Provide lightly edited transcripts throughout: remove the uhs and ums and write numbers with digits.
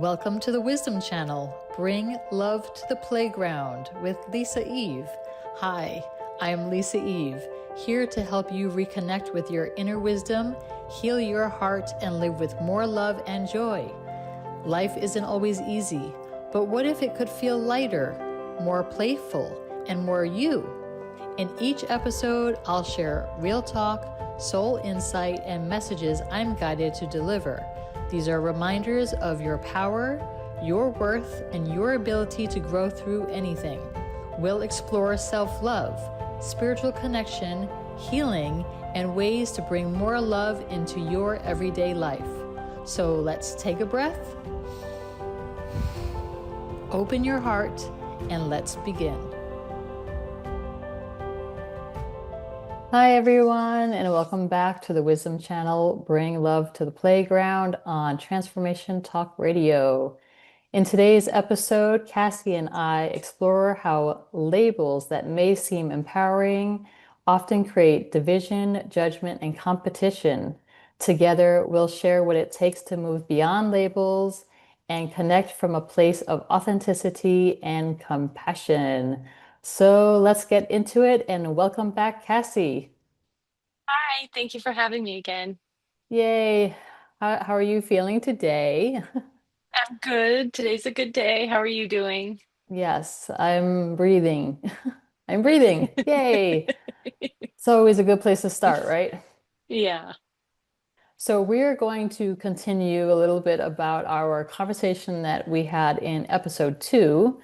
Welcome to the Wisdom Channel. Bring love to the playground with Lisa Eve. Hi, I am Lisa Eve, here to help you reconnect with your inner wisdom, heal your heart, and live with more love and joy. Life isn't always easy, but what if it could feel lighter, more playful, and more you? In each episode, I'll share real talk, soul insight, and messages I'm guided to deliver. These are reminders of your power, your worth, and your ability to grow through anything. We'll explore self-love, spiritual connection, healing, and ways to bring more love into your everyday life. So let's take a breath, open your heart, and let's begin. Hi, everyone, and welcome back to the Wisdom Channel, Bring Love to the Playground on Transformation Talk Radio. In today's episode, Cassie and I explore how labels that may seem empowering often create division, judgment, and competition. Together, we'll share what it takes to move beyond labels and connect from a place of authenticity and compassion. So let's get into it and welcome back, Cassie. Hi, thank you for having me again. Yay. How are you feeling today? I'm good. Today's a good day. How are you doing? Yes, I'm breathing. I'm breathing. Yay. It's always a good place to start, right? Yeah. So we're going to continue a little bit about our conversation that we had in episode 2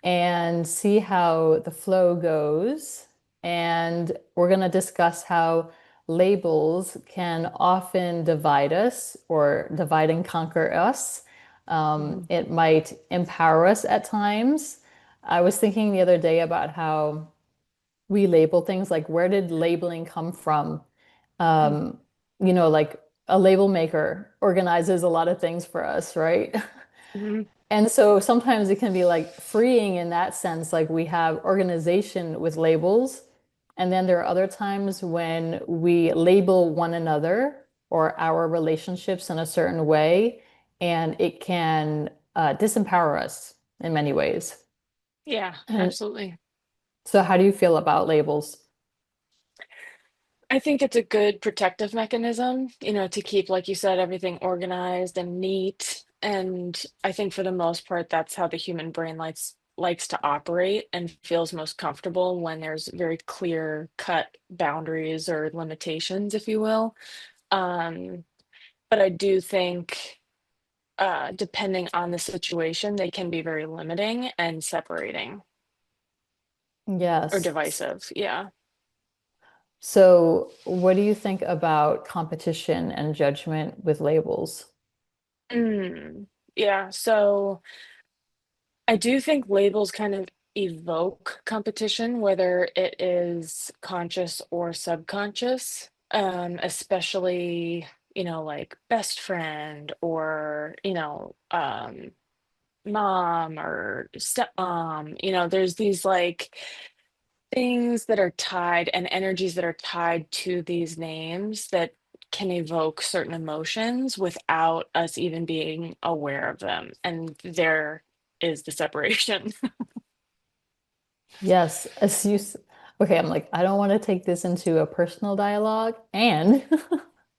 and see how the flow goes. And we're going to discuss how labels can often divide us or divide and conquer us. Mhm. It might empower us at times. I was thinking the other day about how we label things, like where did labeling come from? Um, like a label maker organizes a lot of things for us, right? Mhm. And so sometimes it can be like freeing in that sense, like we have organization with labels. And then there are other times when we label one another or our relationships in a certain way, and it can disempower us in many ways. Yeah, And absolutely. so, how do you feel about labels? I think it's a good protective mechanism, to keep, like you said, everything organized and neat. And I think for the most part, that's how the human brain likes to operate and feels most comfortable when there's very clear cut boundaries or limitations, if you will. Um, but I do think depending on the situation, they can be very limiting and separating or Yes. divisive. Yeah. So, what do you think about competition and judgment with labels? Mm. Yeah. So I do think labels kind of evoke competition, whether it is conscious or subconscious, especially, like best friend or, mom or stepmom. There's these like things that are tied and energies that are tied to these names that can evoke certain emotions without us even being aware of them. And there is the separation. Yes, okay, I'm like, I don't want to take this into a personal dialogue. And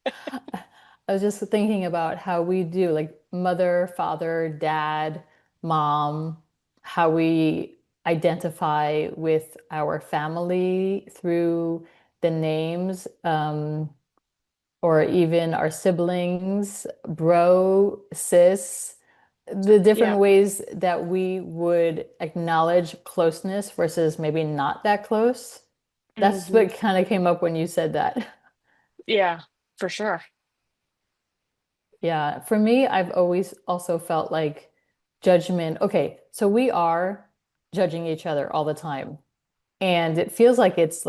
I was just thinking about how we do, like mother, father, dad, mom, how we identify with our family through the names, or even our siblings, bro, sis, the different Yeah. ways that we would acknowledge closeness versus maybe not that close. That's Hmm. what kind of came up when you said that. Yeah, for sure. Yeah, for me, I've always also felt like judgment. Okay, so we are judging each other all the time. And it feels like it's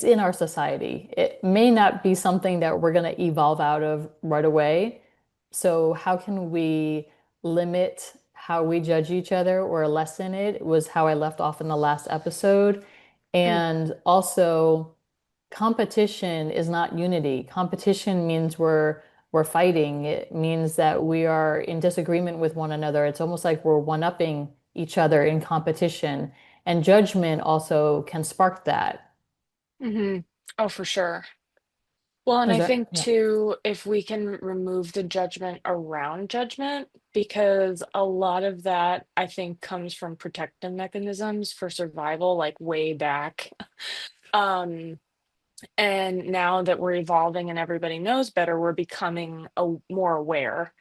in our society. It may not be something that we're going to evolve out of right away. So how can we limit how we judge each other or lessen it? Was how I left off in the last episode. Mm. And also competition is not unity. Competition means we're fighting. It means that we are in disagreement with one another. It's almost like we're one-upping each other in competition. And judgment also can spark that. Hmm. Oh, for sure. Well, and Is I that, think yeah. too, if we can remove the judgment around judgment, because a lot of that I think comes from protective mechanisms for survival, like way back. Um, and now that we're evolving and everybody knows better, we're becoming more aware.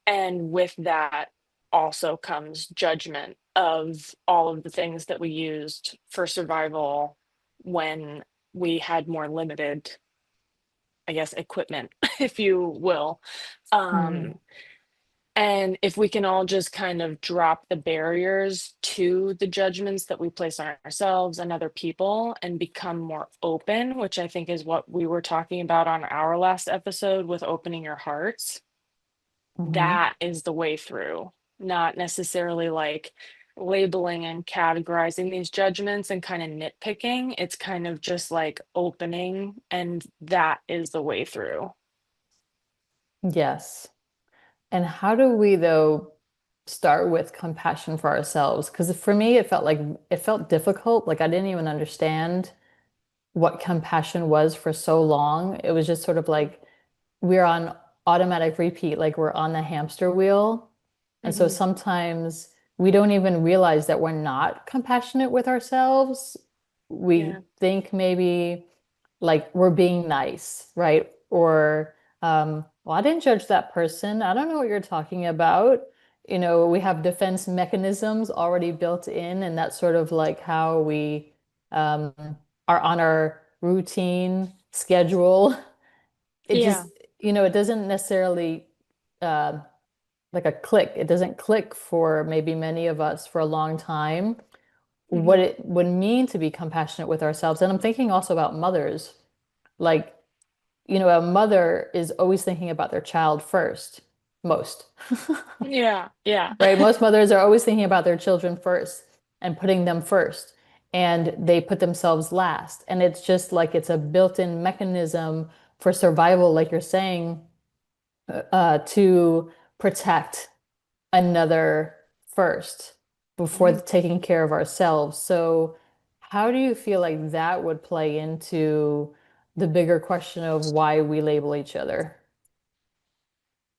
And with that also comes judgment of all of the things that we used for survival when we had more limited, I guess, equipment, if you will. Mhm. Um, and if we can all just kind of drop the barriers to the judgments that we place on ourselves and other people and become more open, which I think is what we were talking about on our last episode with opening your hearts, Mhm. that is the way through, not necessarily like labeling and categorizing these judgments and kind of nitpicking. It's kind of just like opening, and that is the way through. Yes. And how do we, though, start with compassion for ourselves? Because for me, it felt difficult. Like I didn't even understand what compassion was for so long. It was just sort of like we're on automatic repeat, like we're on the hamster wheel. And so Hmm. sometimes we don't even realize that we're not compassionate with ourselves. We Yeah. think maybe like we're being nice, right? Or, well, I didn't judge that person. I don't know what you're talking about. We have defense mechanisms already built in, and that's sort of like how we um, are on our routine schedule. It just, Yeah. it doesn't necessarily uh, like a click. It doesn't click for maybe many of us for a long time what Hmm. it would mean to be compassionate with ourselves. And I'm thinking also about mothers. Like, a mother is always thinking about their child first, most, Yeah. Yeah. right? Most mothers are always thinking about their children first and putting them first, and they put themselves last. And it's just like it's a built-in mechanism for survival, like you're saying, to protect another first before Mhm. taking care of ourselves. So, how do you feel like that would play into the bigger question of why we label each other?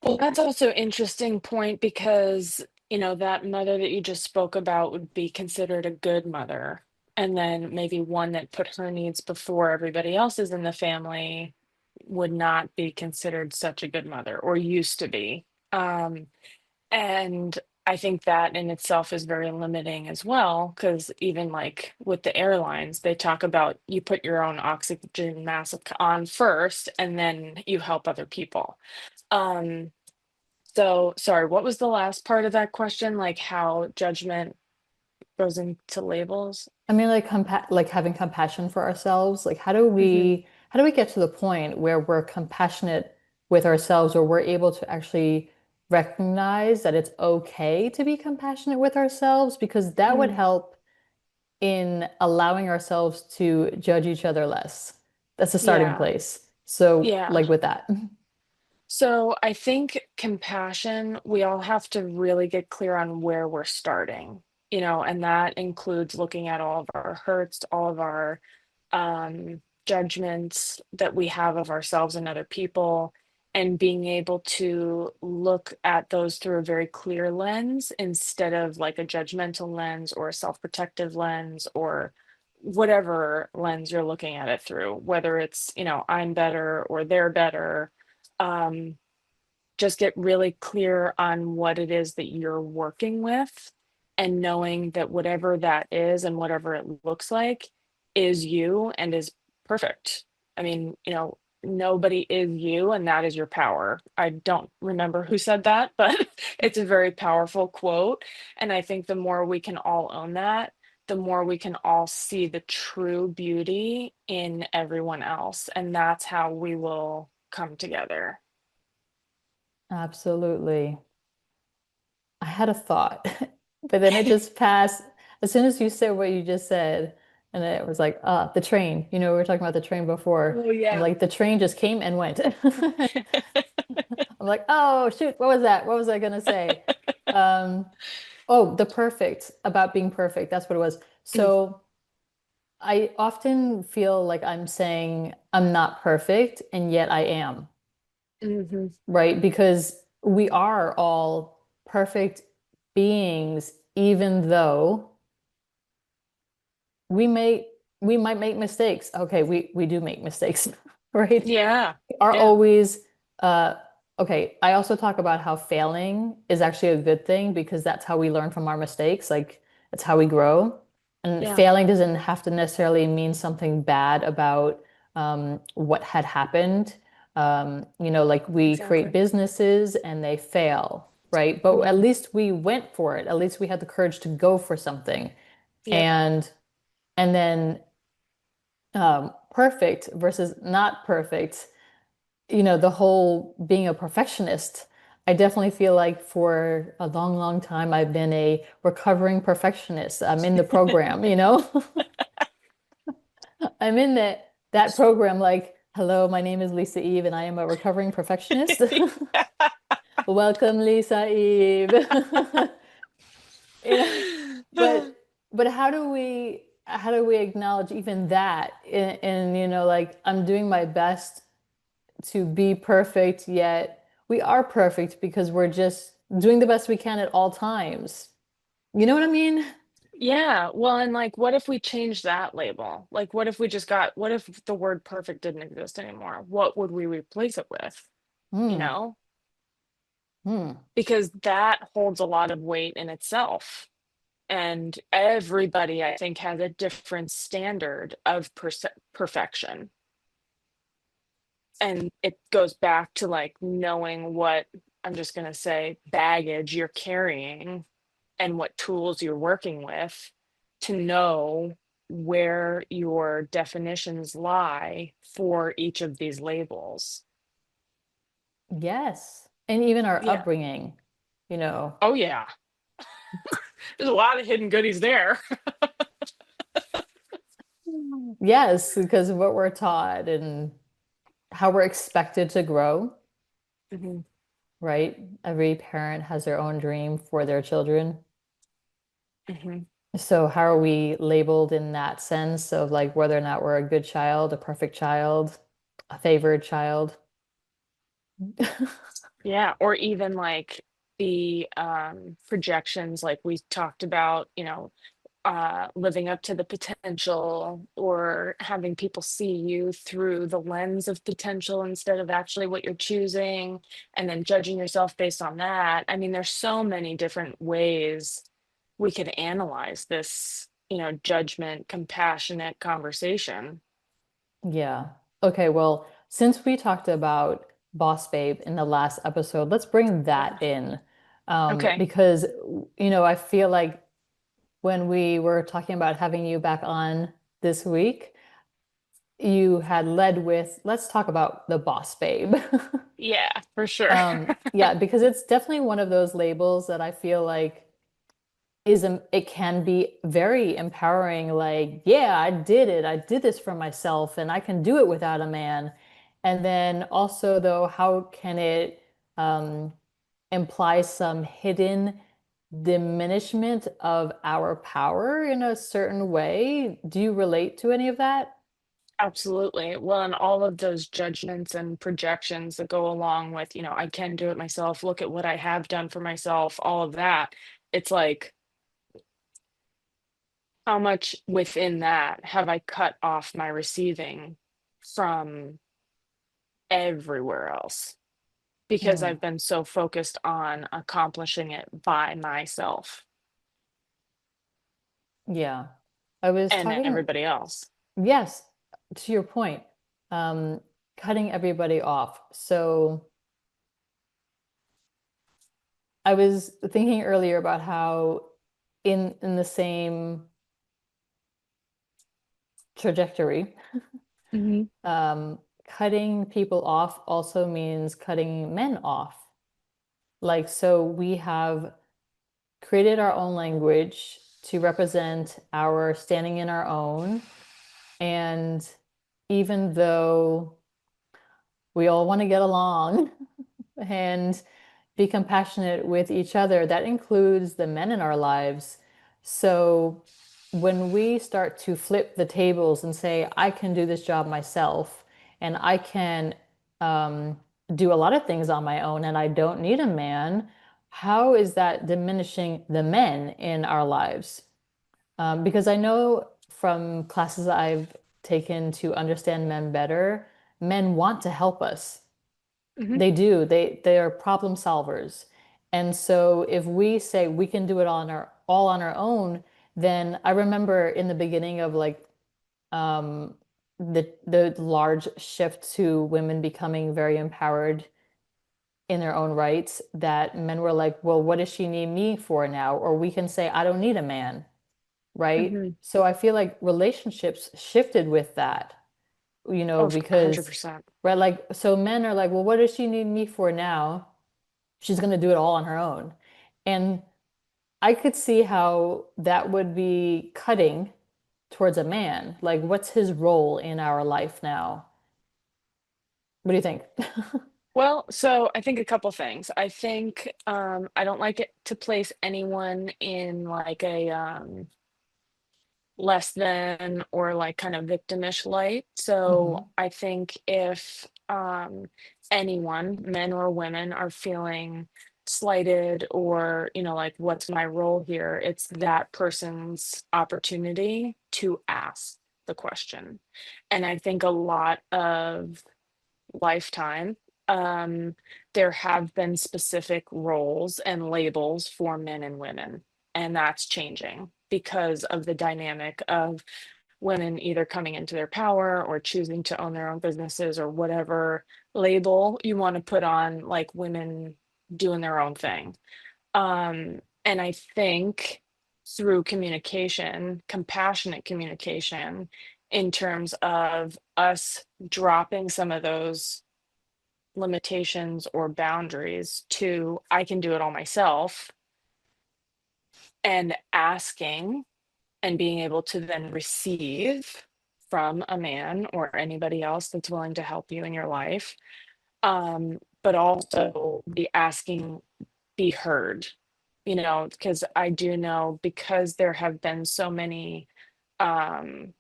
Well, that's also interesting point because, that mother that you just spoke about would be considered a good mother. And then maybe one that put her needs before everybody else's in the family would not be considered such a good mother or used to be. And I think that in itself is very limiting as well, because even like with the airlines, they talk about you put your own oxygen mask on first and then you help other people. Um, so, sorry, what was the last part of that question? Like how judgment goes into labels? I mean, like having compassion for ourselves. Like, Hmm. how do we get to the point where we're compassionate with ourselves, or we're able to actually recognize that it's okay to be compassionate with ourselves? Because that would Mm, help in allowing ourselves to judge each other less. That's a starting yeah, place. So, yeah. like with that. So I think compassion, we all have to really get clear on where we're starting, and that includes looking at all of our hurts, all of our judgments that we have of ourselves and other people, and being able to look at those through a very clear lens instead of like a judgmental lens or a self-protective lens or whatever lens you're looking at it through, whether it's, I'm better or they're better. Um, just get really clear on what it is that you're working with and knowing that whatever that is and whatever it looks like is you and is perfect. I mean, nobody is you and that is your power. I don't remember who said that, but it's a very powerful quote. And I think the more we can all own that, the more we can all see the true beauty in everyone else. And that's how we will come together. Absolutely. I had a thought, but then it just passed as soon as you said what you just said. And then it was like, the train. We were talking about the train before. Oh I'm yeah. like, the train just came and went. I'm like, oh shoot, what was that? What was I gonna say? Um, oh, the perfect about being perfect. That's what it was. So I often feel like I'm saying I'm not perfect, and yet I am, Mm-hmm. right? Because we are all perfect beings, even though we may we might make mistakes. Okay, we do make mistakes, right? Yeah. Are Yeah. always uh okay, I also talk about how failing is actually a good thing because that's how we learn from our mistakes. Like that's how we grow. And Yeah. failing doesn't have to necessarily mean something bad about what had happened. Like we create Exactly. businesses and they fail, right? But at Hmm. least we went for it. At least we had the courage to go for something. Yep. And then perfect versus not perfect, the whole being a perfectionist. I definitely feel like for a long, long time, I've been a recovering perfectionist. I'm in the program, I'm in that program like, hello, my name is Lisa Eve and I am a recovering perfectionist. Welcome, Lisa Eve. You know, but how do we acknowledge even that? And like I'm doing my best to be perfect, yet we are perfect because we're just doing the best we can at all times. You know what I mean? Yeah. Well, and like, what if we change that label? Like, what if the word perfect didn't exist anymore? What would we replace it with? You Hmm. know? Hmm. Because that holds a lot of weight in itself. And everybody, I think, has a different standard of perfection. And it goes back to like knowing what, I'm just going to say, baggage you're carrying and what tools you're working with to know where your definitions lie for each of these labels. Yes. And even our Yeah. upbringing, you know. Oh, yeah. There's a lot of hidden goodies there. Yes, because of what we're taught and how we're expected to grow, Hmm. right? Every parent has their own dream for their children. Hmm. So how are we labeled in that sense of like whether or not we're a good child, a perfect child, a favored child? Yeah. Or even like the projections, like we talked about, living up to the potential or having people see you through the lens of potential instead of actually what you're choosing, and then judging yourself based on that. I mean, there's so many different ways we could analyze this, judgment, compassionate conversation. Yeah. Okay, well, since we talked about Boss Babe in the last episode, let's bring Yeah. that in. Okay. Because, I feel like when we were talking about having you back on this week, you had led with, let's talk about the Boss Babe. Yeah, for sure. Yeah, because it's definitely one of those labels that I feel like it can be very empowering, like, yeah, I did it, I did this for myself and I can do it without a man. And then also though, how can it um, imply some hidden diminishment of our power in a certain way? Do you relate to any of that? Absolutely. Well, and all of those judgments and projections that go along with, I can do it myself. Look at what I have done for myself, all of that. It's like, how much within that have I cut off my receiving from everywhere else? Because Hmm. I've been so focused on accomplishing it by myself Yeah. I was and talking, everybody else. yes, to your point, um, cutting everybody off. So I was thinking earlier about how in the same trajectory, Hmm. cutting people off also means cutting men off. Like, so we have created our own language to represent our standing in our own. And even though we all want to get along, and be compassionate with each other. That includes the men in our lives. So when we start to flip the tables and say, I can do this job myself and I can um, do a lot of things on my own and I don't need a man, how is that diminishing the men in our lives? Because I know from classes I've taken to understand men better, men want to help us. Hmm. They do. They are problem solvers. And so if we say we can do it all on our own, then I remember in the beginning of like um the large shift to women becoming very empowered in their own rights, that men were like, well, what does she need me for now? Or we can say, I don't need a man, right? Hmm. So I feel like relationships shifted with that, Oh, because 100%. right, like so men are like, well, what does she need me for now? She's going to do it all on her own. And I could see how that would be cutting towards a man. Like, what's his role in our life now? What do you think? Well, so I think a couple things. I think I don't like it to place anyone in like a less than or like kind of victimish light. So Hmm. I think if anyone, men or women, are feeling slighted or, like, what's my role here? It's that person's opportunity to ask the question. And I think a lot of lifetime, um, there have been specific roles and labels for men and women, and that's changing because of the dynamic of women either coming into their power or choosing to own their own businesses or whatever label you want to put on like women doing their own thing. And I think through communication, compassionate communication, in terms of us dropping some of those limitations or boundaries to I can do it all myself, and asking and being able to then receive from a man or anybody else that's willing to help you in your life. But also the asking be heard, because I do know, because there have been so many um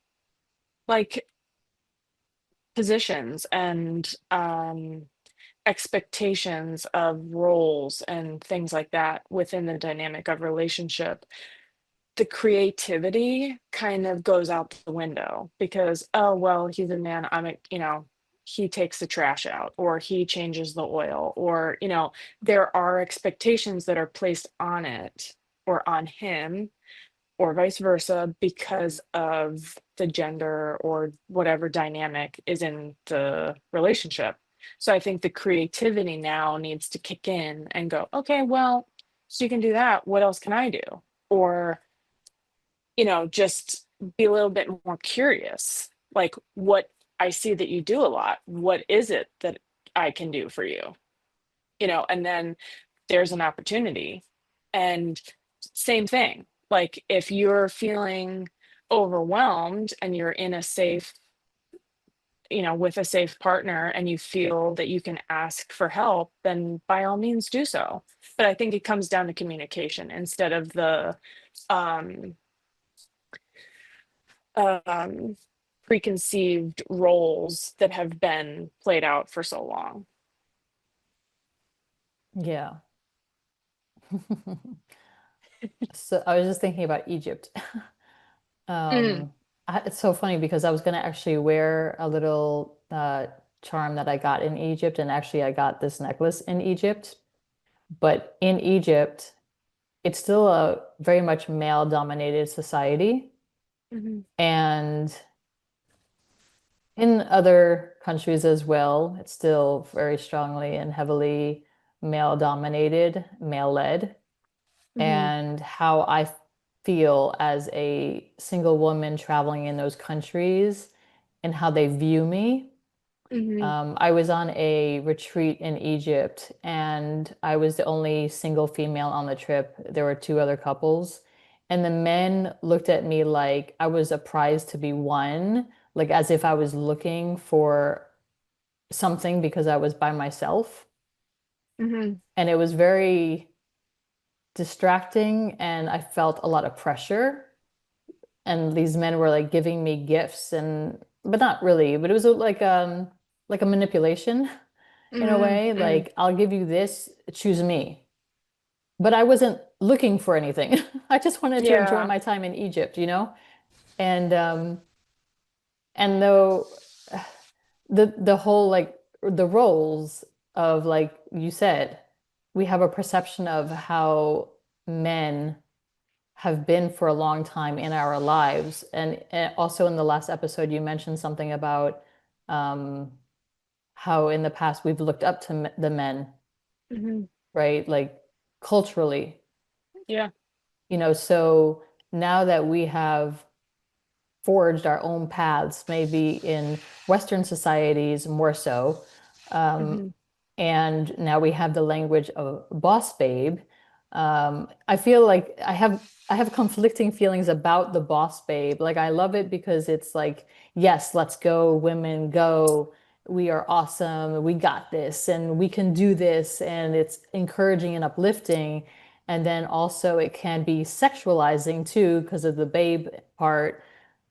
like positions and expectations of roles and things like that within the dynamic of relationship, the creativity kind of goes out the window because, oh, well, he's a man, he takes the trash out or he changes the oil, or, there are expectations that are placed on it or on him or vice versa because of the gender or whatever dynamic is in the relationship. So I think the creativity now needs to kick in and go, okay, well, so you can do that. What else can I do? Or, just be a little bit more curious. Like, what I see that you do a lot. What is it that I can do for you? And then there's an opportunity. And same thing, like if you're feeling overwhelmed and you're in a safe, with a safe partner, and you feel that you can ask for help, then by all means do so. But I think it comes down to communication instead of the um um preconceived roles that have been played out for so long. Yeah. So I was just thinking about Egypt. Mm, Um, it's so funny because I was going to actually wear a little charm that I got in Egypt, and actually I got this necklace in Egypt. But in Egypt, it's still a very much male-dominated society, mhm, and in other countries as well, it's still very strongly and heavily male-dominated, male-led. mhm, And how I feel as a single woman traveling in those countries and how they view me. mhm, I was on a retreat in Egypt and I was the only single female on the trip. There were two other couples, and the men looked at me like I was a prize to be won, like as if I was looking for something because I was by myself. Hmm. And it was very distracting and I felt a lot of pressure. And these men were like giving me gifts and but not really, but it was like a manipulation in a way. Mm-hmm. Like I'll give you this, choose me. But I wasn't looking for anything. I just wanted to enjoy Yeah. my time in Egypt, you know? And though the whole like the roles of like you said, we have a perception of how men have been for a long time in our lives. And also in the last episode, you mentioned something about um, how in the past we've looked up to the men, Hmm. right? Like culturally, Yeah. so now that we have forged our own paths, maybe in Western societies more so. Um, Hmm. and now we have the language of boss babe. I feel like I have conflicting feelings about the boss babe. Like I love it because it's like, yes, let's go, women, go. We are awesome. We got this and we can do this. And it's encouraging and uplifting. And then also it can be sexualizing too because of the babe part.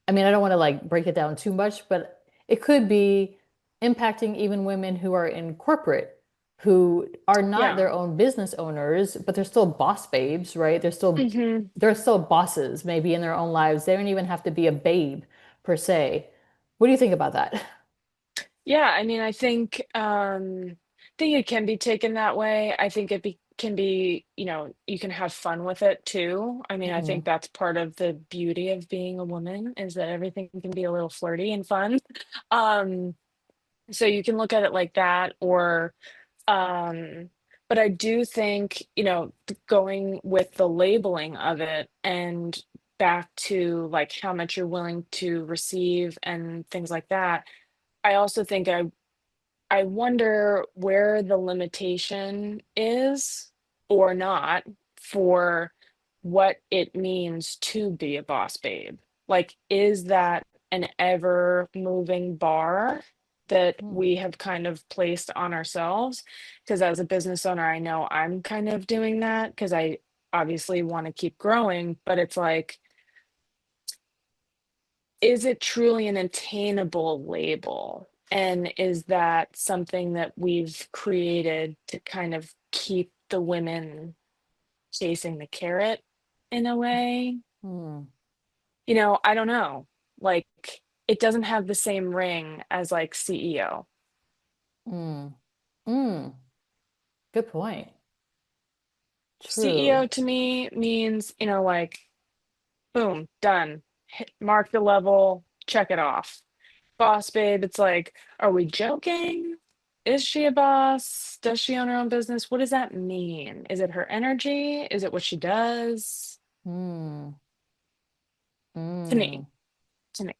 I mean, I don't want to like break it down too much, but it could be impacting even women who are in corporate, who are not Yeah. their own business owners, but they're still boss babes, right? They're still Hmm. they're still bosses maybe in their own lives. They don't even have to be a babe per se. What do you think about that? Yeah, I mean, I think it can be taken that way. I think can be, you can have fun with it too. I mean, I think Mm, that's part of the beauty of being a woman is that everything can be a little flirty and fun. Um, so you can look at it like that, or um, but I do think, going with the labeling of it and back to like how much you're willing to receive and things like that. I also think I wonder where the limitation is or not for what it means to be a boss babe. Like, is that an ever moving bar that mm, we have kind of placed on ourselves? Because as a business owner, I know I'm kind of doing that because I obviously want to keep growing, but it's like, is it truly an attainable label? And is that something that we've created to kind of keep the women chasing the carrot in a way? mm, I don't know. Like, it doesn't have the same ring as like CEO. mm, mm. Good point. CEO True. to me means, like, boom, done. Mark the level, check it off. Boss babe, it's like, are we joking? Is she a boss? Does she own her own business? What does that mean? Is it her energy? Is it what she does? Mm, To me, mm. to me.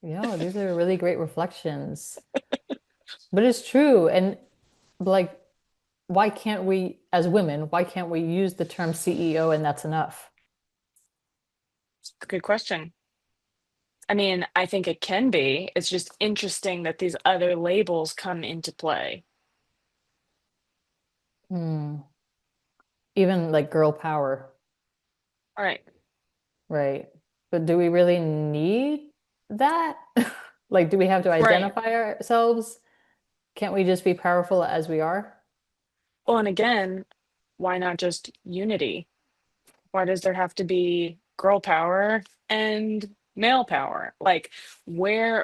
These are really great reflections. But it's true. And like, why can't we, as women, why can't we use the term CEO and that's enough? It's a good question. I mean, I think it can be. It's just interesting that these other labels come into play. Hmm. Even like girl power, All right. right? But do we really need that? Like, do we have to Right. identify ourselves? Can't we just be powerful as we are? Well, and again, why not just unity? Why does there have to be girl power and male power? Like,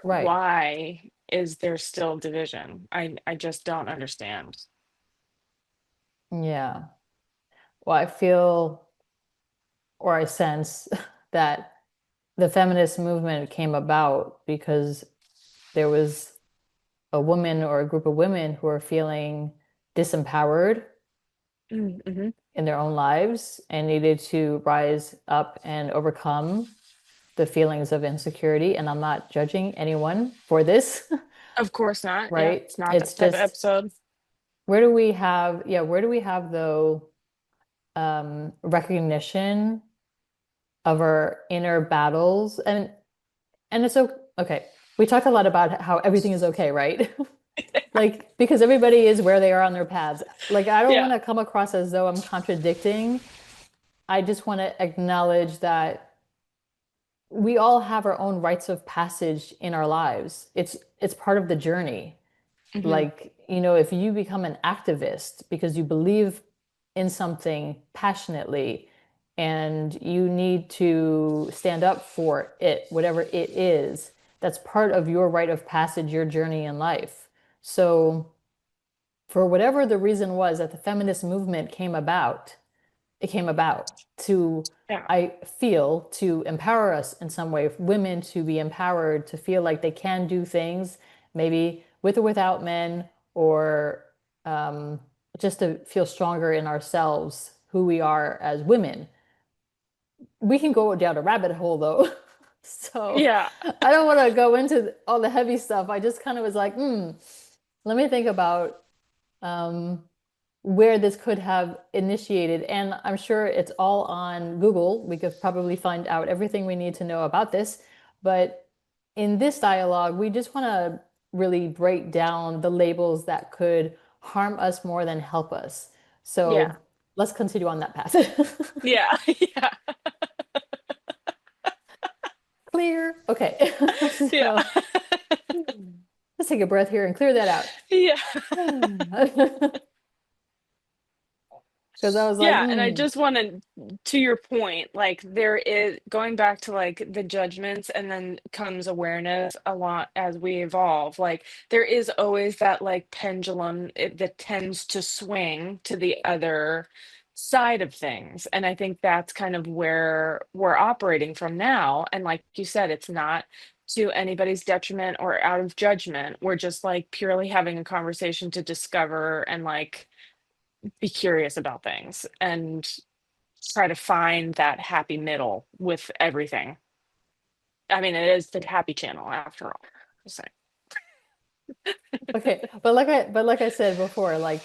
Right. why is there still division? I just don't understand. Yeah. Well, I feel or I sense that the feminist movement came about because there was a woman or a group of women who are feeling disempowered Mm-hmm. in their own lives and needed to rise up and overcome the feelings of insecurity. And I'm not judging anyone for this, Of course not. Yeah, right? it's not It's that type of just episode. where do we have though recognition of our inner battles and it's okay. We talked a lot about how everything is okay, right? Like, because everybody is where they are on their paths. Like, I don't Yeah. want to come across as though I'm contradicting. I just want to acknowledge that we all have our own rites of passage in our lives. It's part of the journey. Hmm. Like, if you become an activist because you believe in something passionately and you need to stand up for it, whatever it is, that's part of your rite of passage, your journey in life. So, for whatever the reason was that the feminist movement came about, it came about to, Yeah. I feel, to empower us in some way, women to be empowered to feel like they can do things, maybe with or without men, or um, just to feel stronger in ourselves, who we are as women. We can go down a rabbit hole though. So Yeah. I don't want to go into all the heavy stuff. I just kind of was like, let me think about um, where this could have initiated. And I'm sure it's all on Google. We could probably find out everything we need to know about this. But in this dialogue, we just want to really break down the labels that could harm us more than help us. Yeah. So let's continue on that path. Yeah. Yeah. Clear. Okay. Yeah. So let's take a breath here and clear that out. Yeah. Because I was like, Yeah, and I just wanted to your point, like there is going back to like the judgments and then comes awareness a lot as we evolve. Like there is always that like pendulum that tends to swing to the other side of things. And I think that's kind of where we're operating from now. And like you said, it's not to anybody's detriment or out of judgment. We're just like purely having a conversation to discover and like be curious about things and try to find that happy middle with everything. I mean, it is the happy channel after all. So, okay, but like I said before, I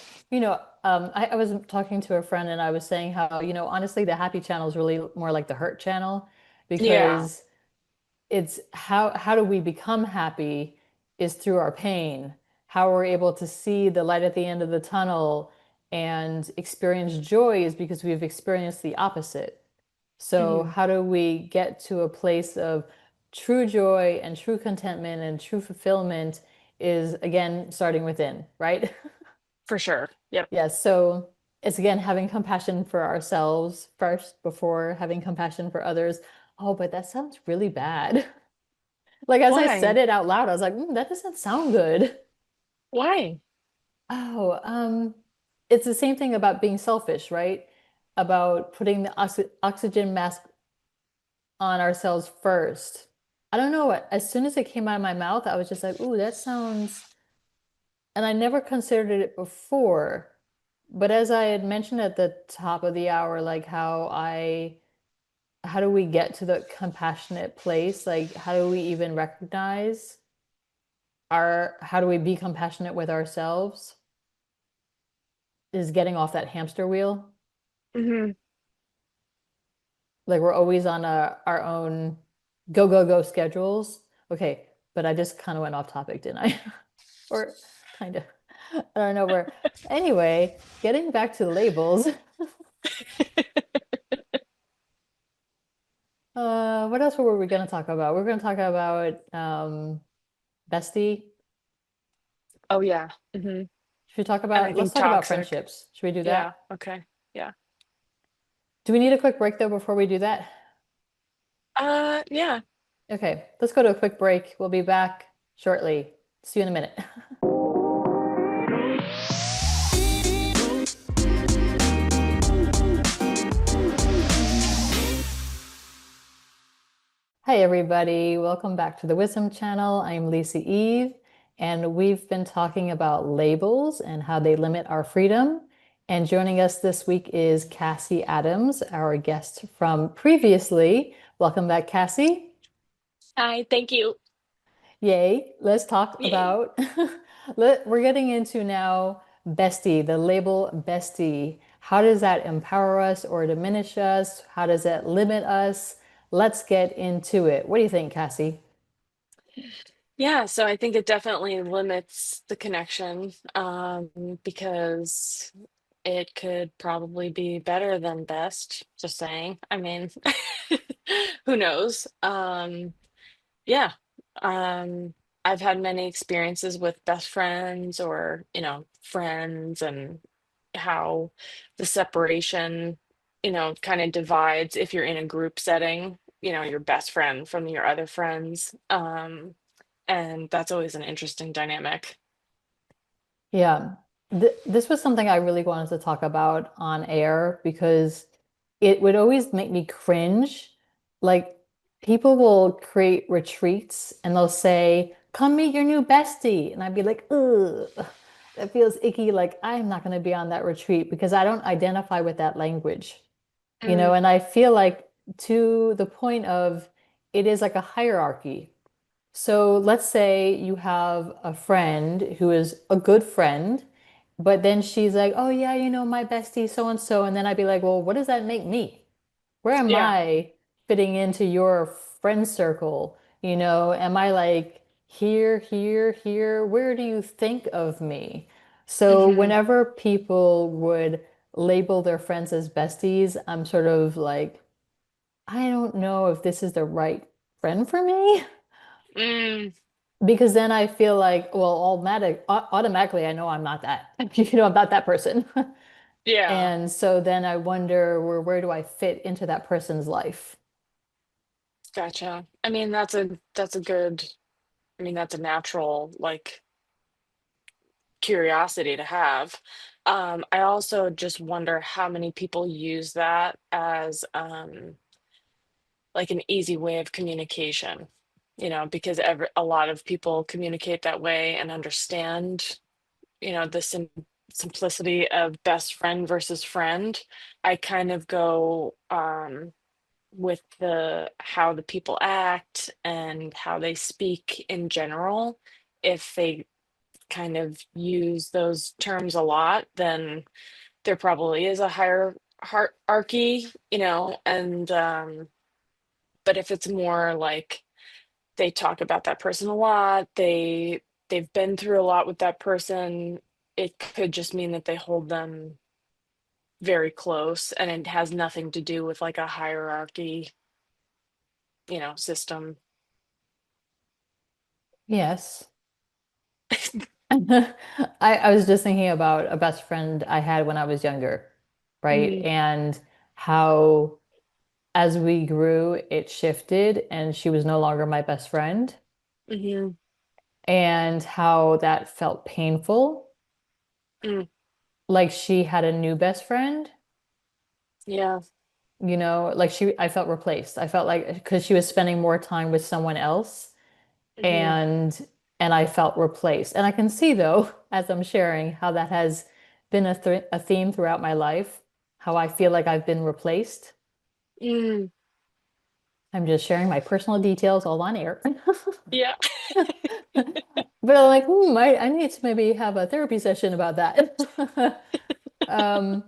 was talking to a friend and I was saying how, honestly, the happy channel is really more like the hurt channel yeah. because it's how do we become happy is through our pain. How we're able to see the light at the end of the tunnel and experience joy is because we've experienced the opposite. So, Hmm. how do we get to a place of true joy and true contentment and true fulfillment is again starting within, right? For sure. Yep. Yes, so it's again having compassion for ourselves first before having compassion for others. Oh, but that sounds really bad. Like as I said Why? it out loud, I was like, that doesn't sound good. Why? Oh, it's the same thing about being selfish, right? About putting the oxygen mask on ourselves first. I don't know what, as soon as it came out of my mouth, I was just like, ooh, that sounds, and I never considered it before. But as I had mentioned at the top of the hour, like how do we get to the compassionate place? Like, how do we even recognize how do we be compassionate with ourselves? Is getting off that hamster wheel. Hmm. Like we're always on our own go, go, go schedules. Okay, but I just kind of went off topic, didn't I? Or kind of. I don't know where. Anyway, getting back to the labels. What else were we going to talk about? We're going to talk about Bestie. Oh, yeah. Hmm. Should we talk And I about, let's think talk about toxic. friendships. Should we do Yeah. that? Okay. Yeah. Do we need a quick break though before we do that? Yeah. Okay, let's go to a quick break. We'll be back shortly. See you in a minute. Hi, everybody. Welcome back to the Wisdom Channel. I'm Lisa Eve, and we've been talking about labels and how they limit our freedom. And joining us this week is Cassie Adams, our guest from previously. Welcome back, Cassie. Hi. Thank you. Yay. Let's talk Yay. about, we're getting into now Bestie, the label Bestie. How does that empower us or diminish us? How does that limit us? Let's get into it. What do you think, Cassie? Yeah, so I think it definitely limits the connection, because it could probably be better than best, just saying. I mean, who knows? Yeah. Um, I've had many experiences with best friends or, friends and how the separation, kind of divides if you're in a group setting, your best friend from your other friends. And that's always an interesting dynamic. Yeah. This was something I really wanted to talk about on air because it would always make me cringe. Like, people will create retreats and they'll say, "Come meet your new bestie." And I'd be like, "Ugh, that feels icky. Like, I'm not going to be on that retreat because I don't identify with that language." Mm, And I feel like, to the point of, it is like a hierarchy. So let's say you have a friend who is a good friend, but then she's like, "Oh yeah, my bestie so and so." And then I'd be like, "Well, what does that make me? Where am yeah. I fitting into your friend circle? Am I like here, here, here? Where do you think of me?" So Hmm. whenever people would label their friends as besties, I'm sort of like, I don't know if this is the right friend for me. Mm, Because then I feel like, well, automatically I know I'm not that, I'm not that person. yeah, And so then I wonder, where do I fit into that person's life? gotcha. I mean, that's a good, that's a natural like curiosity to have. I also just wonder how many people use that as like an easy way of communication, because a lot of people communicate that way and understand, the simplicity of best friend versus friend. I kind of go with the how the people act and how they speak in general. If they kind of use those terms a lot, then there probably is a higher hierarchy, and but if it's more like they talk about that person a lot, they've been through a lot with that person, it could just mean that they hold them very close and it has nothing to do with like a hierarchy, system. Yes. I was just thinking about a best friend I had when I was younger, right? Mm, And how, as we grew, it shifted and she was no longer my best friend, hmm. and how that felt painful. Mm, Like, she had a new best friend. yeah. Like, I felt replaced. I felt like, because she was spending more time with someone else, Hmm. and I felt replaced. And I can see, though, as I'm sharing, how that has been a theme throughout my life, how I feel like I've been replaced. Mm, I'm just sharing my personal details all on air. yeah. But I'm like, I need to maybe have a therapy session about that. Um,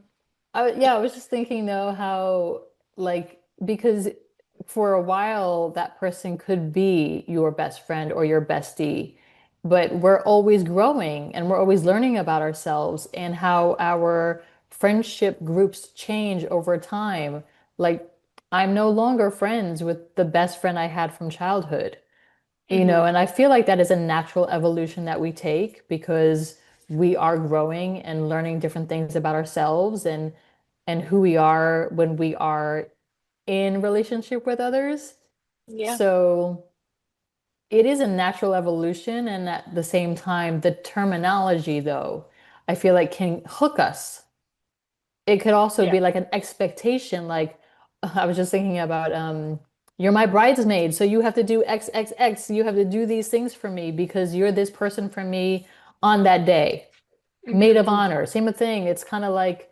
yeah, I was just thinking, though, how, like, because for a while that person could be your best friend or your bestie, but we're always growing and we're always learning about ourselves and how our friendship groups change over time. Like, I'm no longer friends with the best friend I had from childhood. Hmm. And I feel like that is a natural evolution that we take because we are growing and learning different things about ourselves and who we are when we are in relationship with others. Yeah. So it is a natural evolution, and at the same time, the terminology, though, I feel like can hook us. It could also Yeah. be like an expectation, like, I was just thinking about, you're my bridesmaid, so you have to do X, X, X. You have to do these things for me because you're this person for me on that day. Maid of Hmm. honor, same thing. It's kind of like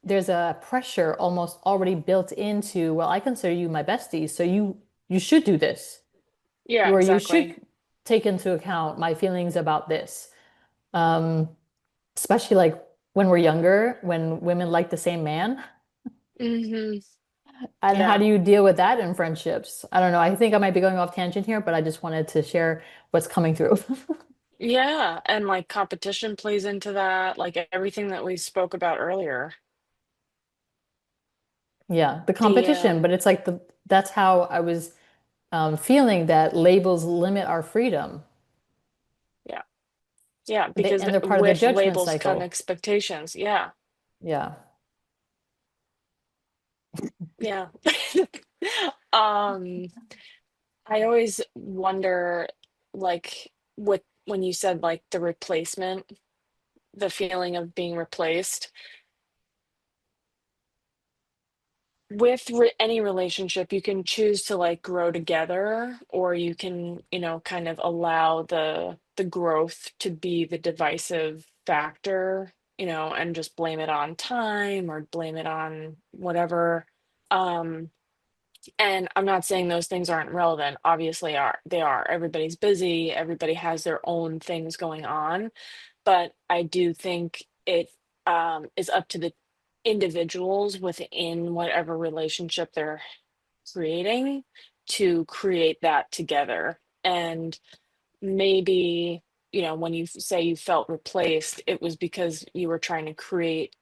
there's a pressure almost already built into, well, I consider you my bestie, so you should do this, Yeah, or you exactly. should take into account my feelings about this. Um, Especially like when we're younger, when women like the same man. Hmm. And how Yeah. do you deal with that in friendships? I don't know. I think I might be going off tangent here, but I just wanted to share what's coming through. Yeah, and like competition plays into that, like everything that we spoke about earlier. Yeah, the The competition, but it's like that's how I was feeling that labels limit our freedom. Yeah. Yeah, because And they're part of the with judgment labels come cycle. expectations. Yeah. Yeah. Yeah. Um, I always wonder, like, with when you said like the replacement, the feeling of being replaced. With any relationship, you can choose to like grow together, or you can, kind of allow the growth to be the divisive factor, and just blame it on time or blame it on whatever. Um, and I'm not saying those things aren't relevant. Obviously are. They are. Everybody's busy, everybody has their own things going on, but I do think it is up to the individuals within whatever relationship they're creating to create that together. And maybe, when you say you felt replaced, it was because you were trying to create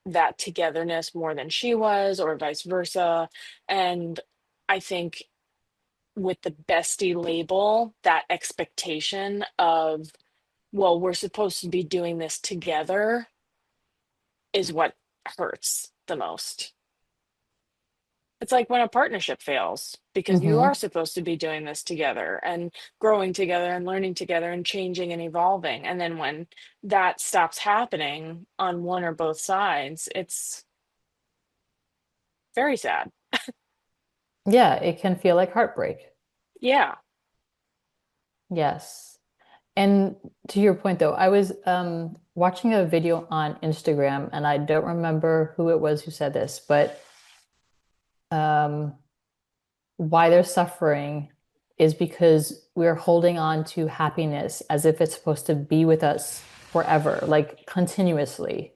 that togetherness more than she was, or vice versa. And I think with the bestie label, that expectation of, well, we're supposed to be doing this together is what hurts the most. It's like when a partnership fails because you are Hmm. supposed to be doing this together and growing together and learning together and changing and evolving. And then when that stops happening on one or both sides, it's very sad. Yeah, it can feel like heartbreak. Yeah. Yes. And to your point though, I was watching a video on Instagram and I don't remember who it was who said this, but um, why they're suffering is because we're holding on to happiness as if it's supposed to be with us forever, like continuously.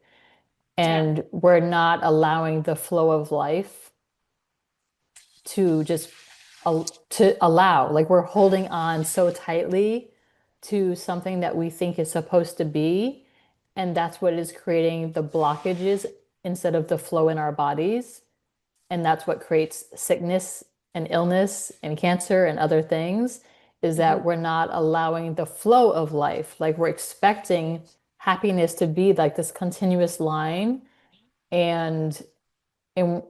Yeah. And we're not allowing the flow of life to just to allow, like we're holding on so tightly to something that we think is supposed to be, and that's what is creating the blockages instead of the flow in our bodies, and that's what creates sickness and illness and cancer and other things, is Hmm. that we're not allowing the flow of life. Like we're expecting happiness to be like this continuous line, and and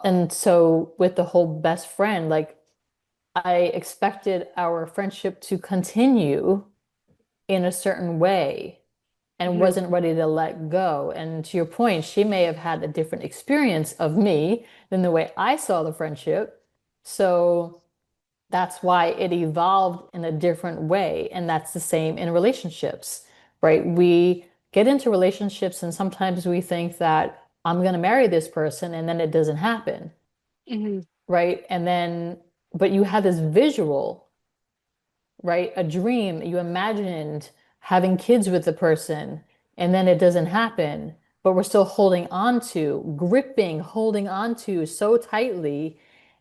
and so with the whole best friend, like I expected our friendship to continue in a certain way and Hmm. wasn't ready to let go. And to your point, she may have had a different experience of me than the way I saw the friendship. So that's why it evolved in a different way. And that's the same in relationships, right? We get into relationships and sometimes we think that I'm going to marry this person and then it doesn't happen, Hmm. right? And then, but you have this visual, right? A dream, you imagined having kids with the person, and then it doesn't happen, but we're still holding on to, gripping, holding on to so tightly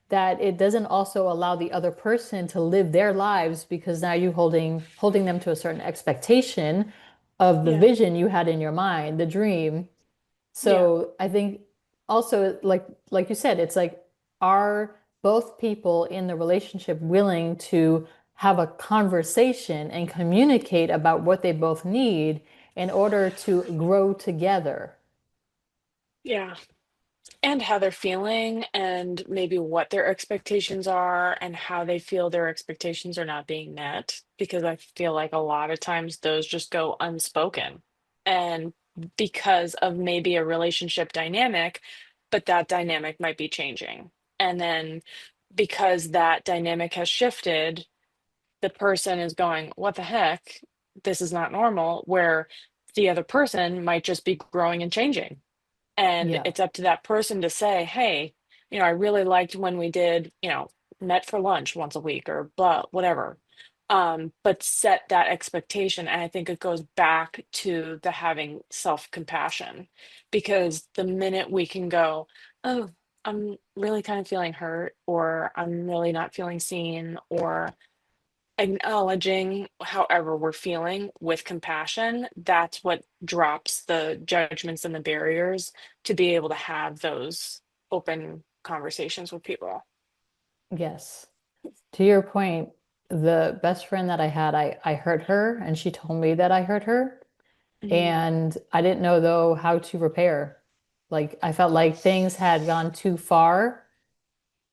that it doesn't also allow the other person to live their lives because now you're holding them to a certain expectation of the Yeah. vision you had in your mind, the dream. Yeah. So I think also like you said, it's like are both people in the relationship willing to have a conversation and communicate about what they both need in order to grow together? Yeah. And how they're feeling, and maybe what their expectations are, and how they feel their expectations are not being met. Because I feel like a lot of times those just go unspoken. And because of maybe a relationship dynamic, but that dynamic might be changing. And then because that dynamic has shifted, the person is going, what the heck? This is not normal. Where the other person might just be growing and changing, and Yeah. it's up to that person to say, hey, I really liked when we did, met for lunch once a week or blah, whatever. But set that expectation. And I think it goes back to the having self compassion, because the minute we can go, oh, I'm really kind of feeling hurt, or I'm really not feeling seen, or acknowledging however we're feeling with compassion, that's what drops the judgments and the barriers to be able to have those open conversations with people. Yes. To your point, the best friend that I had, I hurt her and she told me that I hurt her. Hmm. And I didn't know though how to repair. Like I felt like things had gone too far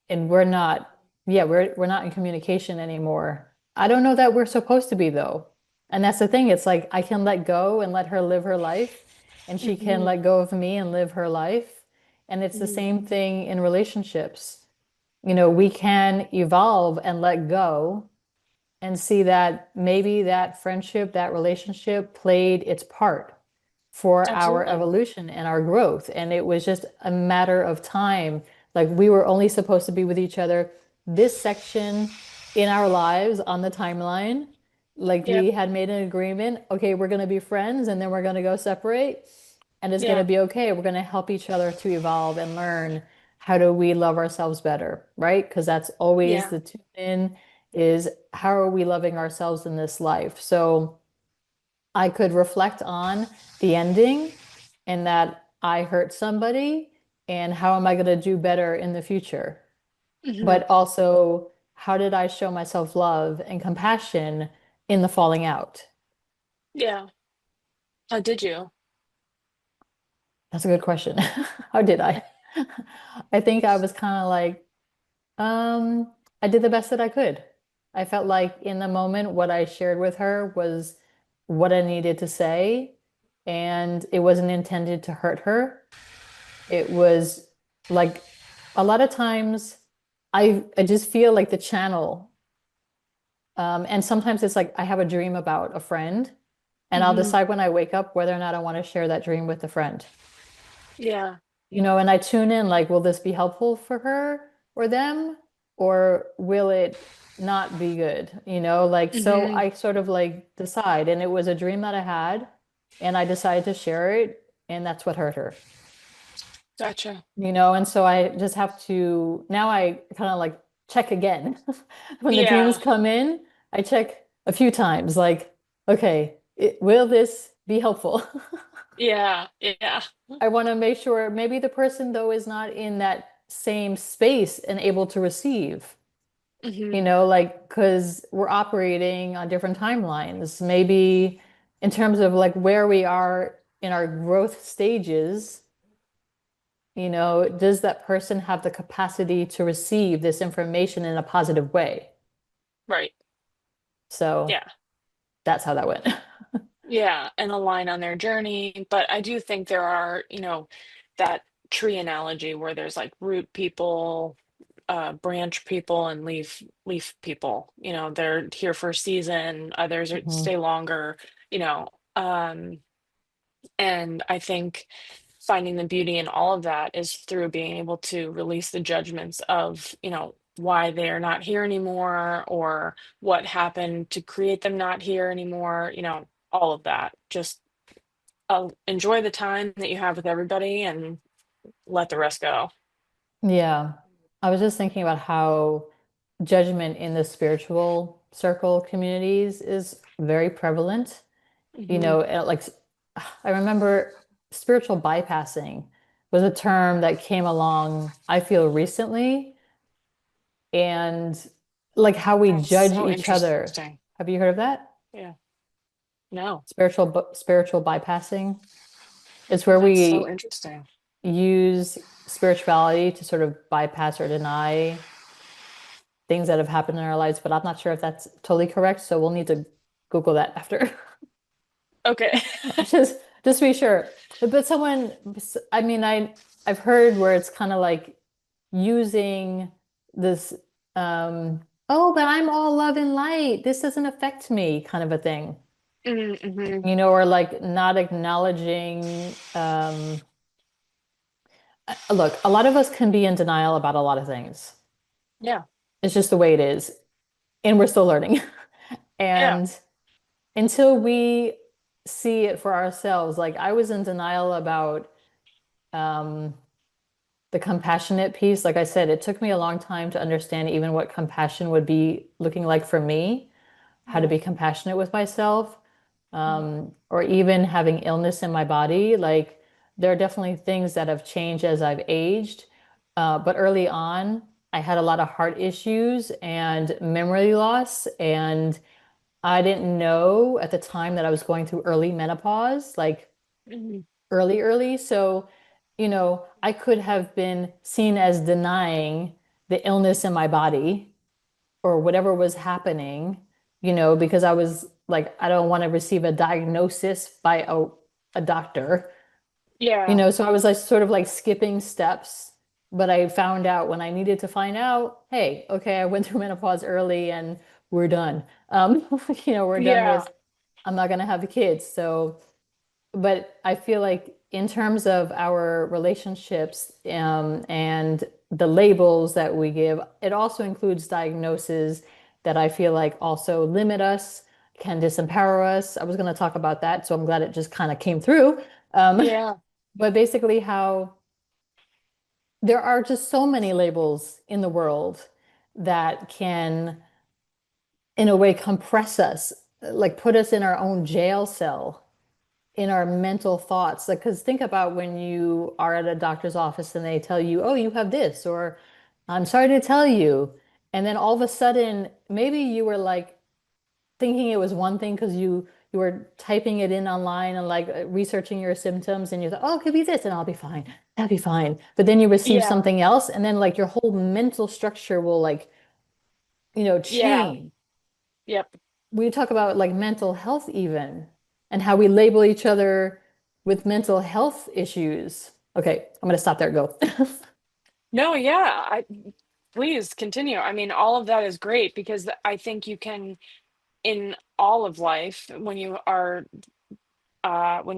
and we're not in communication anymore. I don't know that we're supposed to be though. And that's the thing. It's like I can let go and let her live her life, and she can Hmm. let go of me and live her life. And it's the Hmm. same thing in relationships. We can evolve and let go and see that maybe that friendship, that relationship played its part for our Absolutely. evolution and our growth. And it was just a matter of time. Like we were only supposed to be with each other this section in our lives on the timeline. Like Yep. we had made an agreement, okay, we're going to be friends and then we're going to go separate and it's going to Yeah. be okay. We're going to help each other to evolve and learn how do we love ourselves better, right? Because that's always Yeah. the tune in is how are we loving ourselves in this life? So I could reflect on the ending and that I hurt somebody and how am I going to do better in the future? Hmm. But also, how did I show myself love and compassion in the falling out? Yeah. Oh, did you? That's a good question. How did I? I think I was kind of like, Um, I did the best that I could. I felt like in the moment, what I shared with her was what I needed to say, and it wasn't intended to hurt her. It was like a lot of times I just feel like the channel. And sometimes it's like I have a dream about a friend, and I'll Hmm. decide when I wake up whether or not I want to share that dream with the friend. Yeah. And I tune in like, will this be helpful for her or them, or will it not be good? Like, so Hmm. I sort of like decide, and it was a dream that I had, and I decided to share it, and that's what hurt her. Gotcha. And so I just have to now I kind of like check again. When the dreams Yeah. come in, I check a few times, like, okay, will this be helpful? Yeah. Yeah. I want to make sure maybe the person though is not in that same space and able to receive, Hmm. like because we're operating on different timelines. Maybe in terms of like where we are in our growth stages, does that person have the capacity to receive this information in a positive way? Right. So Yeah. that's how that went. Yeah, and align on their journey. But I do think there are, that tree analogy where there's like root people, branch people, and leaf people. They're here for a season, others Mhm. stay longer, you know. And I think finding the beauty in all of that is through being able to release the judgments of, why they're not here anymore, or what happened to create them not here anymore, all of that. Just enjoy the time that you have with everybody and let the rest go. Yeah. I was just thinking about how judgment in the spiritual circle communities is very prevalent. Hmm. Like I remember spiritual bypassing was a term that came along, I feel recently, and like how we That's judge so each other. interesting. Have you heard of that? Yeah. No, Spiritual bypassing. It's where that's so we interesting. use spirituality to sort of bypass or deny things that have happened in our lives, but I'm not sure if that's totally correct. So we'll need to Google that after. Okay. Just be sure. But I mean, I've heard where it's kind of like using this, oh, but I'm all love and light. This doesn't affect me kind of a thing. Mm-hmm. Or like not acknowledging, look, a lot of us can be in denial about a lot of things. Yeah. It's just the way it is. And we're still learning. Yeah. And until we see it for ourselves, like I was in denial about um the compassionate piece, like I said, it took me a long time to understand even what compassion would be looking like for me, how to Yeah. be compassionate with myself, Mhm. or even having illness in my body. Like there are definitely things that have changed as I've aged. But early on, I had a lot of heart issues and memory loss, and I didn't know at the time that I was going through early menopause, like Mhm. early. So, I could have been seen as denying the illness in my body or whatever was happening, because I was like, I don't want to receive a diagnosis by a doctor, Yeah. so I was like sort of like skipping steps. But I found out when I needed to find out, hey, okay, I went through menopause early and we're done. We're done Yeah. with, I'm not gonna have the kids. So but I feel like in terms of our relationships, and the labels that we give, it also includes diagnoses that I feel like also limit us, can disempower us. I was going to talk about that, so I'm glad it just kind of came through. Um, Yeah. but basically, how there are just so many labels in the world that can, in a way, compress us, like put us in our own jail cell in our mental thoughts. Like, because think about when you are at a doctor's office and they tell you, oh, you have this, or I'm sorry to tell you. And then all of a sudden, maybe you were like thinking it was one thing because you were typing it in online and like researching your symptoms and you thought, oh, it could be this and I'll be fine. I'll be fine. But then you receive Yeah. something else and then like your whole mental structure will like, Yeah. change. Yep. We talk about like mental health even and how we label each other with mental health issues. Okay, I'm gonna stop there. Go. No, yeah. Please continue. I mean, all of that is great because I think you can, in all of life, when you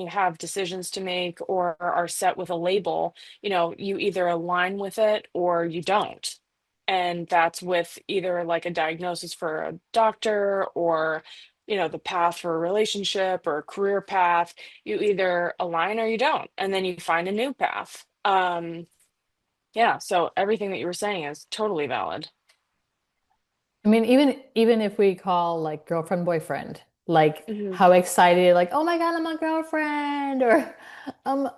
have decisions to make or are set with a label, you either align with it or you don't. And that's with either like a diagnosis for a doctor or, the path for a relationship or a career path. You either align or you don't, and then you find a new path. Yeah, so everything that you were saying is totally valid. I mean, even if we call like girlfriend boyfriend, like Hmm. how excited, like oh my God, I'm a girlfriend, or um,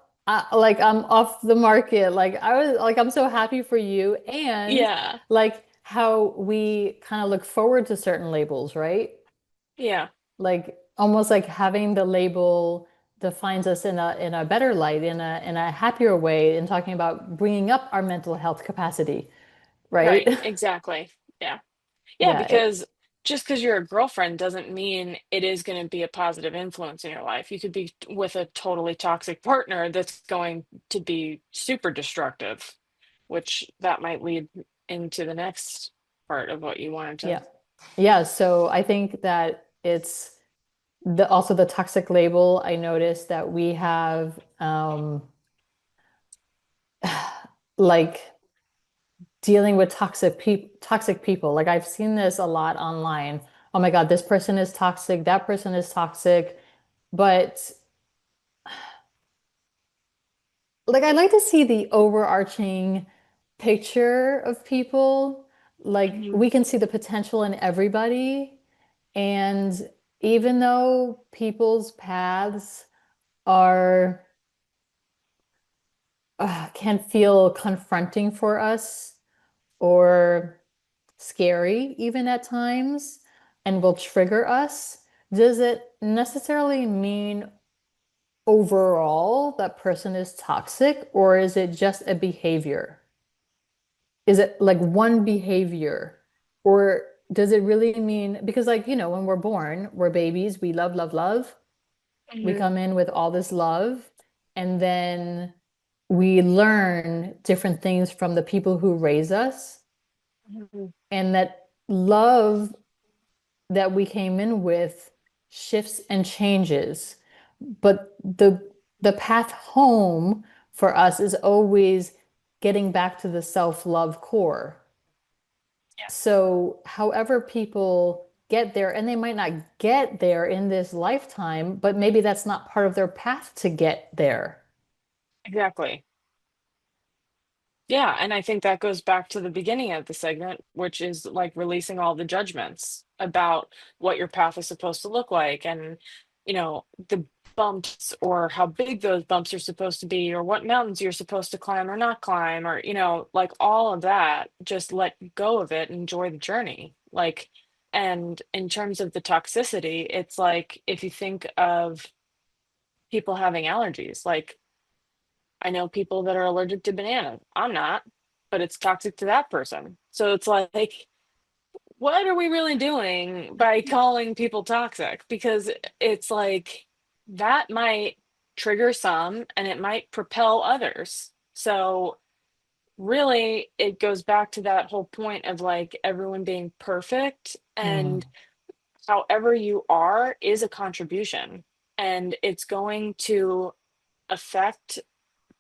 like I'm off the market. Like I was like I'm so happy for you, and Yeah, like how we kind of look forward to certain labels, right? yeah, Like almost like having the label defines us in a better light, in a happier way, in talking about bringing up our mental health capacity, right? right, exactly. Yeah. Yeah, Yeah, because just because you're a girlfriend doesn't mean it is going to be a positive influence in your life. You could be with a totally toxic partner that's going to be super destructive, which that might lead into the next part of what you wanted to. yeah, yeah. So I think that it's the also the toxic label. I noticed that we have like dealing with toxic people. Like I've seen this a lot online. Oh my God, this person is toxic, that person is toxic. But like I like to see the overarching picture of people. Like Hmm. we can see the potential in everybody. And even though people's paths are can feel confronting for us or scary even at times and will trigger us, does it necessarily mean overall that person is toxic, or is it just a behavior? Is it like one behavior? Or does it really mean, because like, when we're born, we're babies, we love, love, love. We Hmm. come in with all this love, and then we learn different things from the people who raise us. Hmm. And that love that we came in with shifts and changes. But the path home for us is always getting back to the self-love core. Yeah, So, however people get there, and they might not get there in this lifetime, but maybe that's not part of their path to get there. exactly. Yeah, and I think that goes back to the beginning of the segment, which is like releasing all the judgments about what your path is supposed to look like and, the bumps or how big those bumps are supposed to be or what mountains you're supposed to climb or not climb or, like all of that, just let go of it, enjoy the journey. Like, and in terms of the toxicity, it's like if you think of people having allergies, like I know people that are allergic to bananas. I'm not, but it's toxic to that person. So it's like, what are we really doing by calling people toxic? Because it's like that might trigger some and it might propel others. So really, it goes back to that whole point of like everyone being perfect Mm. and however you are is a contribution and it's going to affect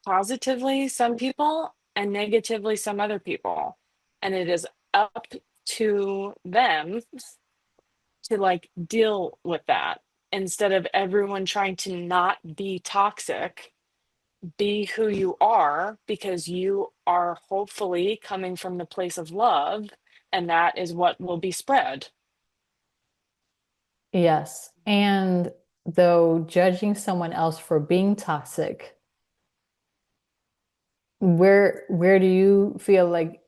positively some people and negatively some other people. And it is up to them to like deal with that instead of everyone trying to not be toxic. Be who you are because you are hopefully coming from the place of love, and that is what will be spread. Yes. And though judging someone else for being toxic, where do you feel like,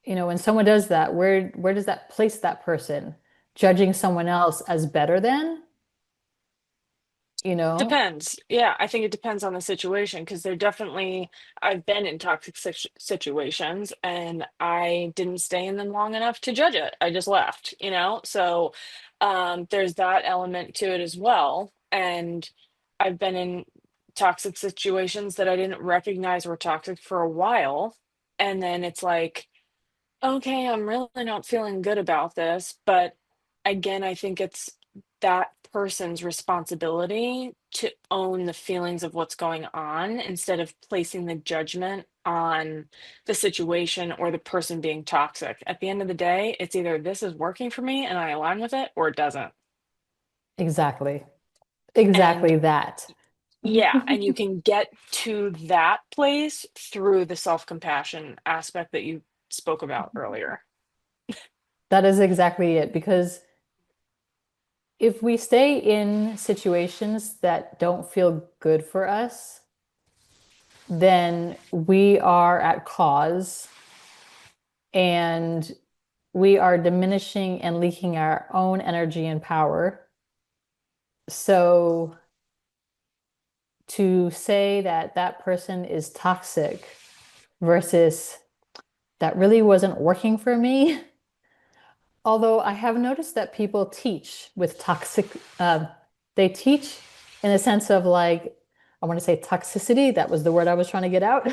when someone does that, where does that place that person? Judging someone else as better than, you know? Depends. Yeah, I think it depends on the situation because I've been in toxic situations and I didn't stay in them long enough to judge it. I just left. So there's that element to it as well. And I've been in toxic situations that I didn't recognize were toxic for a while. And then it's like, okay, I'm really not feeling good about this. But again, I think it's that person's responsibility to own the feelings of what's going on instead of placing the judgment on the situation or the person being toxic. At the end of the day, it's either this is working for me and I align with it or it doesn't. Exactly. And Exactly that. yeah, and you can get to that place through the self compassion aspect that you spoke about earlier. That is exactly it. Because if we stay in situations that don't feel good for us, then we are at cause and we are diminishing and leaking our own energy and power. So to say that that person is toxic versus that really wasn't working for me. Although I have noticed that people teach with they teach in a sense of like, I want to say toxicity. That was the word I was trying to get out.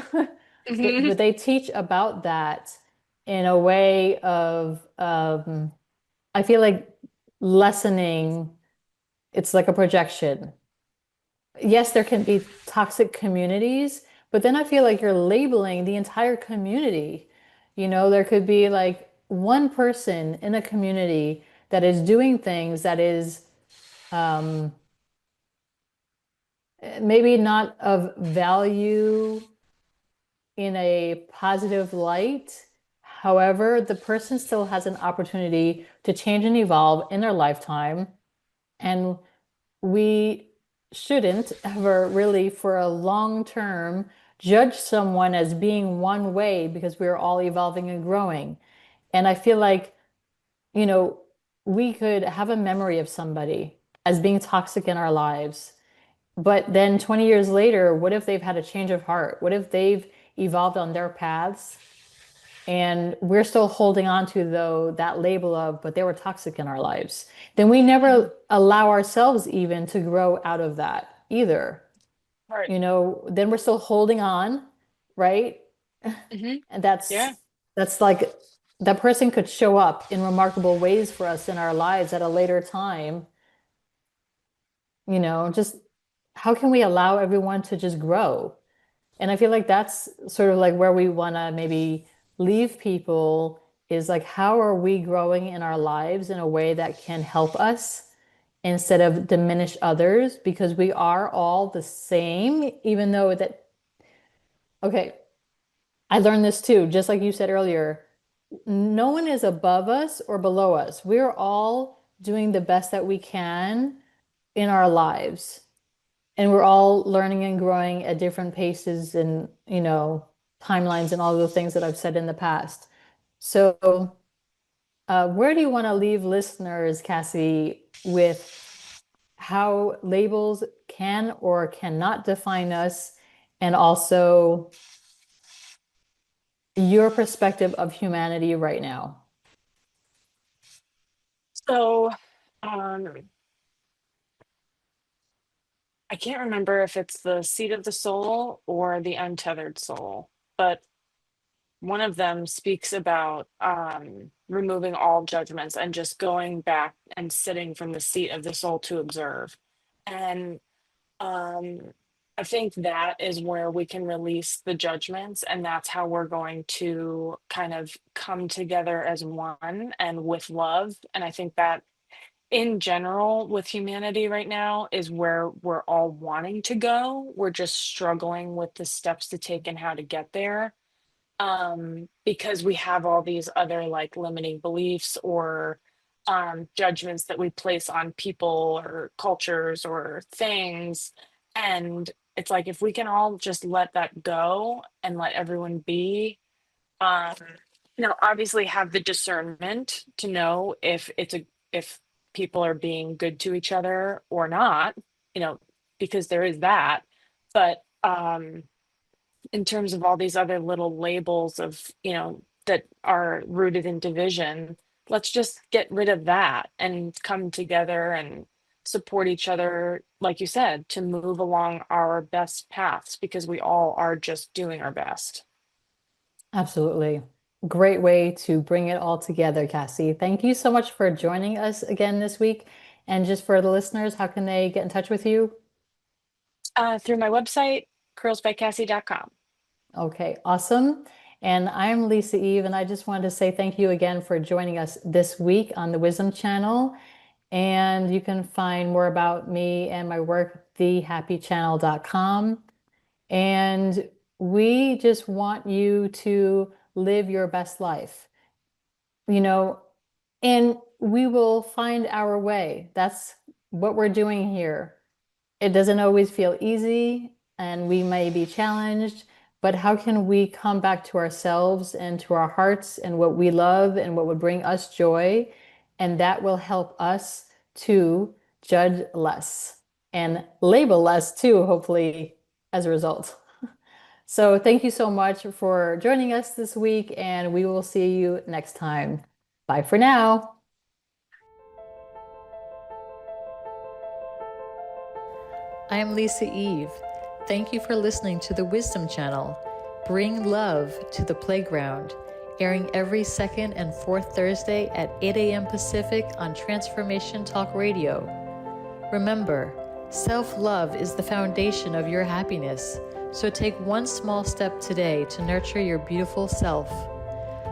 Hmm. But they teach about that in a way of, I feel like lessening, it's like a projection. Yes, there can be toxic communities, but then I feel like you're labeling the entire community. There could be like one person in a community that is doing things that is um, maybe not of value in a positive light. However, the person still has an opportunity to change and evolve in their lifetime. And we shouldn't ever really, for a long term, judge someone as being one way because we're all evolving and growing. And I feel like, you know, we could have a memory of somebody as being toxic in our lives. But then 20 years later, what if they've had a change of heart? What if they've evolved on their paths? And we're still holding on to though that label of, but they were toxic in our lives. Then we never allow ourselves even to grow out of that either. Right. Then we're still holding on, right? Hmm. And Yeah. that's like that person could show up in remarkable ways for us in our lives at a later time. Just how can we allow everyone to just grow? And I feel like that's sort of like where we want to maybe leave people is like, how are we growing in our lives in a way that can help us instead of diminish others? Because we are all the same, even though that, okay, I learned this too, just like you said earlier. No one is above us or below us. We're all doing the best that we can in our lives. And we're all learning and growing at different paces and, timelines and all the things that I've said in the past. So, where do you want to leave listeners, Cassie, with how labels can or cannot define us, and also your perspective of humanity right now? So, um, I can't remember if it's the seat of the soul or the untethered soul, but one of them speaks about removing all judgments and just going back and sitting from the seat of the soul to observe. And um, I think that is where we can release the judgments, and that's how we're going to kind of come together as one and with love. And I think that in general with humanity right now is where we're all wanting to go. We're just struggling with the steps to take and how to get there, because we have all these other like limiting beliefs or judgments that we place on people or cultures or things. And it's like if we can all just let that go and let everyone be, um, obviously have the discernment to know if people are being good to each other or not, you know, because there is that. But in terms of all these other little labels of, that are rooted in division, let's just get rid of that and come together and support each other, like you said, to move along our best paths because we all are just doing our best. Absolutely. Great way to bring it all together, Cassie. Thank you so much for joining us again this week. And just for the listeners, how can they get in touch with you? Through my website, curlsbycassie.com. Okay, awesome. And I'm Lisa Eve, and I just wanted to say thank you again for joining us this week on the Wisdom Channel. And you can find more about me and my work at thehappychannel.com. And we just want you to live your best life, you know, and we will find our way. That's what we're doing here. It doesn't always feel easy and we may be challenged, but how can we come back to ourselves and to our hearts and what we love and what would bring us joy? And that will help us to judge less and label less too, hopefully, as a result. So thank you so much for joining us this week, and we will see you next time. Bye for now. I am Lisa Eve. Thank you for listening to the Wisdom Channel. Bring love to the playground, airing every second and fourth Thursday at 8 a.m. Pacific on Transformation Talk Radio. Remember, self-love is the foundation of your happiness, so take one small step today to nurture your beautiful self.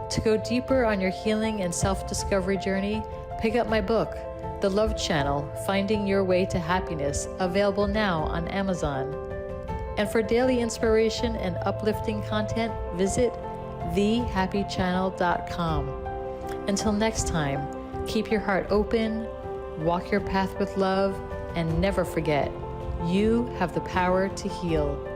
To go deeper on your healing and self-discovery journey, pick up my book, The Love Channel, Finding Your Way to Happiness, available now on Amazon. And for daily inspiration and uplifting content, visit thehappychannel.com. Until next time, keep your heart open, walk your path with love, and never forget, you have the power to heal.